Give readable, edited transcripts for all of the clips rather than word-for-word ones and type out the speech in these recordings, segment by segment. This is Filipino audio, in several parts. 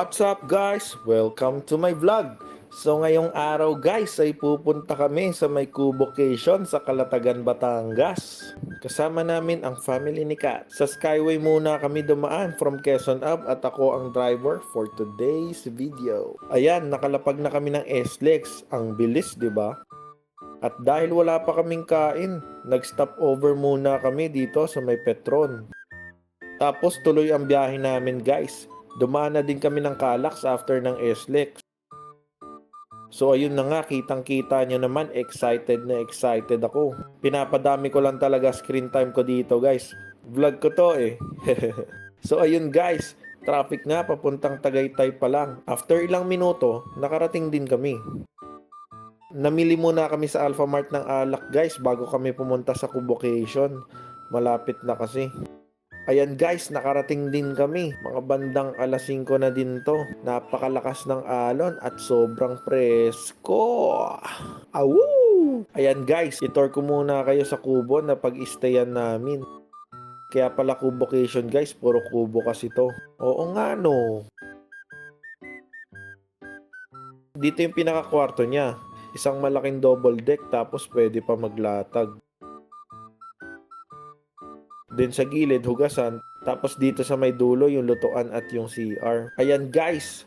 What's up guys? Welcome to my vlog. So ngayong araw guys ay pupunta kami sa may Cubocation sa Calatagan, Batangas. Kasama namin ang family ni Kat. Sa Skyway muna kami dumaan from Quezon Ave at ako ang driver for today's video. Ayan, nakalapag na kami ng SLEX. Ang bilis, di ba? At dahil wala pa kaming kain, nag-stop over muna kami dito sa may Petron. Tapos tuloy ang biyahe namin guys. Dumaan na din kami ng Calax after ng SLEX. So ayun na nga, kitang-kita nyo naman, excited na excited ako. Pinapadami ko lang talaga screen time ko dito guys. Vlog ko to eh. So ayun guys, traffic nga papuntang Tagaytay pa lang. After ilang minuto, nakarating din kami. Namili muna kami sa Alphamart ng alak guys bago kami pumunta sa Cubocation. Malapit na kasi. Ayan guys, nakarating din kami. Mga bandang alas 5 na din to. Napakalakas ng alon at sobrang presko. Awoo! Ayan guys, itour ko muna kayo sa kubo na pag-stayan namin. Kaya pala Cubocation guys, puro kubo kasi to. Oo nga no. Dito yung pinaka-kwarto niya. Isang malaking double deck tapos pwede pa maglatag. Din sa gilid, hugasan. Tapos dito sa may dulo, yung lutuan at yung CR. Ayan guys,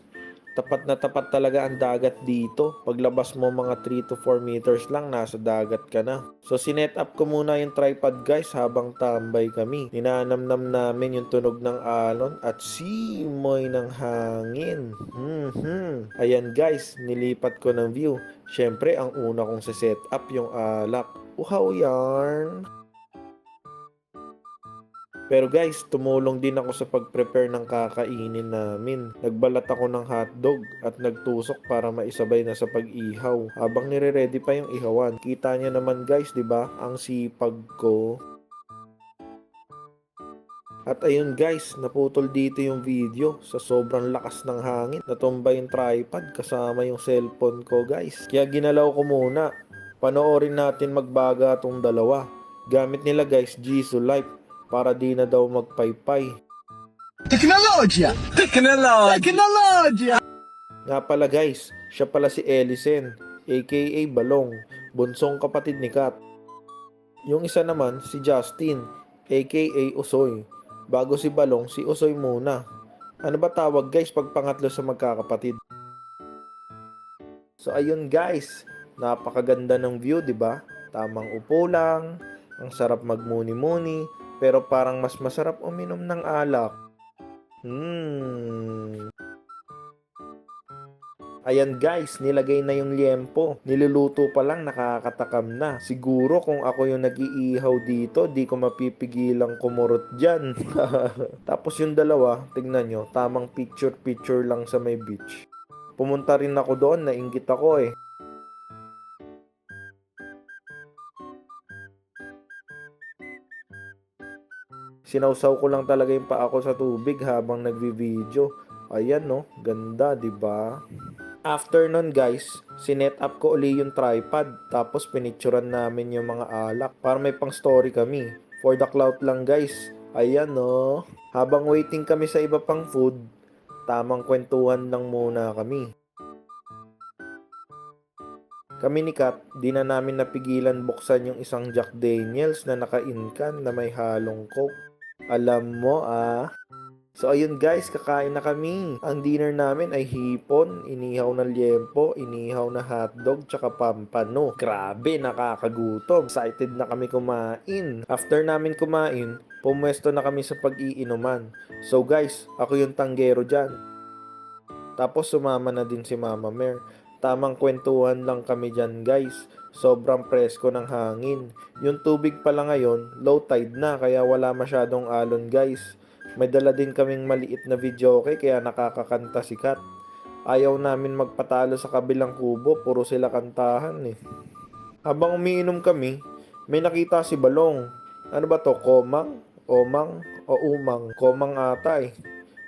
tapat na tapat talaga ang dagat dito. Paglabas mo mga 3 to 4 meters lang, nasa dagat ka na. So sinet up ko muna yung tripod guys habang tambay kami. Ninanamnam namin yung tunog ng alon at simoy ng hangin. Ayan guys, nilipat ko ng view. Syempre, ang una kong set up yung alak. Uhaw yarn! Pero guys, tumulong din ako sa pag-prepare ng kakainin namin. Nagbalat ako ng hotdog at nagtusok para maisabay na sa pag-ihaw. Habang nire-ready pa yung ihawan. Kita niya naman guys, di ba? Ang sipag ko. At ayun guys, naputol dito yung video sa sobrang lakas ng hangin. Natumba yung tripod kasama yung cellphone ko guys. Kaya ginalaw ko muna. Panoorin natin magbaga tong dalawa. Gamit nila guys, Jisoo Life. Para di na daw magpaypay. Teknolojya! Teknolojya! Nga pala guys, siya pala si Ellison, aka Balong, bunsong kapatid ni Kat. Yung isa naman si Justin, aka Usoy. Bago si Balong, si Usoy muna. Ano ba tawag guys pag pangatlo sa magkakapatid? So ayun guys, napakaganda ng view, 'di ba? Tamang upo lang, ang sarap magmuni-muni. Pero parang mas masarap uminom ng alak. Ayan guys, nilagay na yung liempo. Niluluto pa lang, nakakatakam na. Siguro kung ako yung nag-iihaw dito, di ko mapipigilang kumurot dyan. Tapos yung dalawa, tignan nyo, tamang picture-picture lang sa may beach. Pumunta rin ako doon, nainggit ako eh. Sinawsaw ko lang talaga yung paa ko sa tubig habang nagvi-video. Ayan no, ganda 'di ba? After nun guys, sinet up ko uli yung tripod. Tapos pinicturan namin yung mga alak para may pang story kami. For the clout lang guys. Ayan no. Habang waiting kami sa iba pang food, tamang kwentuhan lang muna kami. Kami ni Kat, di na namin napigilan buksan yung isang Jack Daniels na naka-incan na may halong coke. Alam mo So ayun guys, kakain na kami. Ang dinner namin ay hipon, inihaw na liempo, inihaw na hotdog, tsaka pampano. Grabe, nakakagutom. Excited na kami kumain. After namin kumain, pumwesto na kami sa pag-iinuman. So guys, ako yung tanggero dyan. Tapos sumama na din si Mama Mer. Tamang kwentuhan lang kami dyan guys. Sobrang presko ng hangin. Yung tubig pala ngayon, low tide na kaya wala masyadong alon guys. May dala din kaming maliit na videoke kaya nakakakanta si Kat. Ayaw namin magpatalo sa kabilang kubo, puro sila kantahan eh. Habang umiinom kami, may nakita si Balong. Ano ba to? Komang? Omang? O umang? Komang ata eh.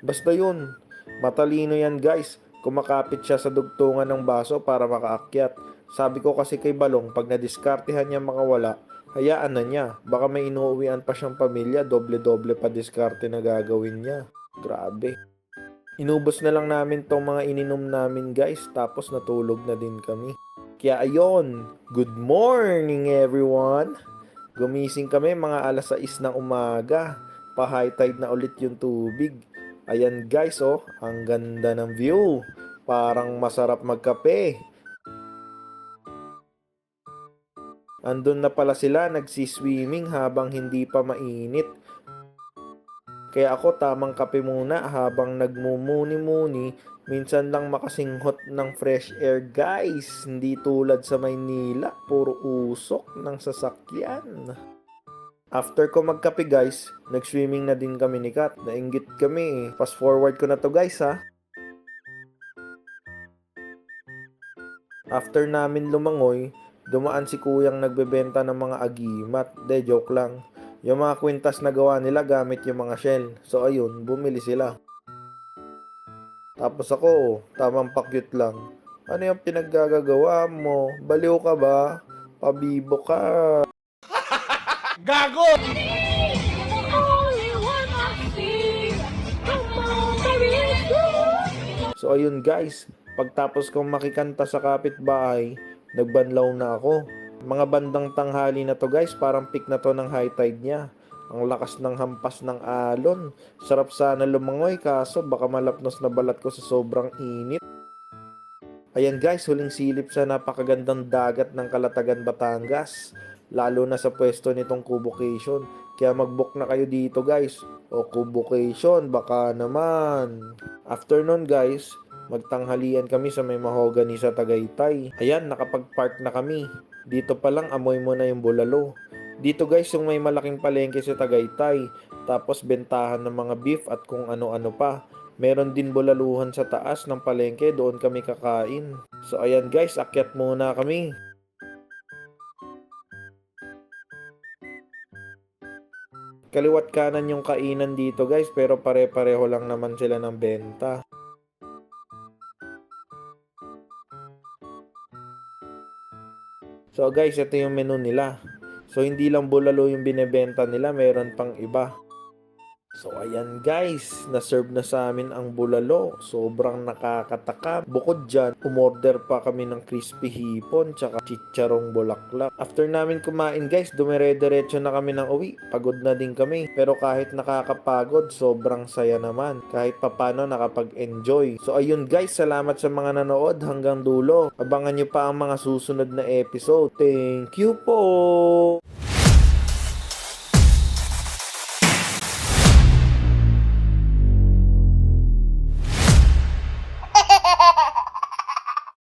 Basta yun. Matalino yan guys. Kumakapit siya sa dugtungan ng baso para makaakyat. Sabi ko kasi kay Balong, pag nadiskartehan niya makawala, hayaan na niya. Baka may inuuwian pa siyang pamilya, doble-doble pa diskarte na gagawin niya. Grabe. Inubos na lang namin tong mga ininom namin guys, tapos natulog na din kami. Kaya ayon, good morning everyone! Gumising kami mga alas 6 ng umaga. Pa-high tide na ulit yung tubig. Ayan guys oh, ang ganda ng view. Parang masarap magkape. Andun na pala sila nagsiswimming habang hindi pa mainit. Kaya ako tamang kape muna habang nagmumuni-muni. Minsan lang makasinghot ng fresh air guys. Hindi tulad sa Maynila, puro usok ng sasakyan. After ko magkape guys, nag-swimming na din kami ni Kat. Nainggit kami. Fast forward ko na to guys ha. After namin lumangoy, dumaan si kuyang nagbebenta ng mga agimat. De, joke lang. Yung mga kwintas na gawa nila gamit yung mga shell. So ayun, bumili sila. Tapos ako, tamang pakyut lang. Ano yung pinaggagawa mo? Baliw ka ba? Pabibo ka. Gago! So ayun guys, pagtapos kong makikanta sa kapitbahay, nagbanlaw na ako. Mga bandang tanghali na to guys, parang peak na to ng high tide niya. Ang lakas ng hampas ng alon. Sarap sana lumangoy kaso baka malapnos na balat ko sa sobrang init. Ayan guys, huling silip sa napakagandang dagat ng Calatagan, Batangas. Lalo na sa pwesto nitong Kubocation. Kaya mag-book na kayo dito guys. O Kubocation, baka naman. After nun guys, magtanghalian kami sa may mahogany sa Tagaytay. Ayan, nakapag-park na kami. Dito pa lang amoy mo na yung bulalo. Dito guys, yung may malaking palengke sa Tagaytay. Tapos bentahan ng mga beef at kung ano-ano pa. Meron din bulaluhan sa taas ng palengke, doon kami kakain. So ayan guys, akyat muna kami. Kaliwat kanan yung kainan dito guys, pero pare-pareho lang naman sila ng benta. So guys, ito yung menu nila. So hindi lang bulalo yung binebenta nila, meron pang iba. So ayan guys, na-serve na sa amin ang bulalo. Sobrang nakakataka. Bukod dyan, umorder pa kami ng crispy hipon tsaka chicharong bulaklak. After namin kumain guys, dumire-diretso na kami ng uwi. Pagod na din kami. Pero kahit nakakapagod, sobrang saya naman. Kahit papano nakapag-enjoy. So ayun guys, salamat sa mga nanood hanggang dulo. Abangan nyo pa ang mga susunod na episode. Thank you po!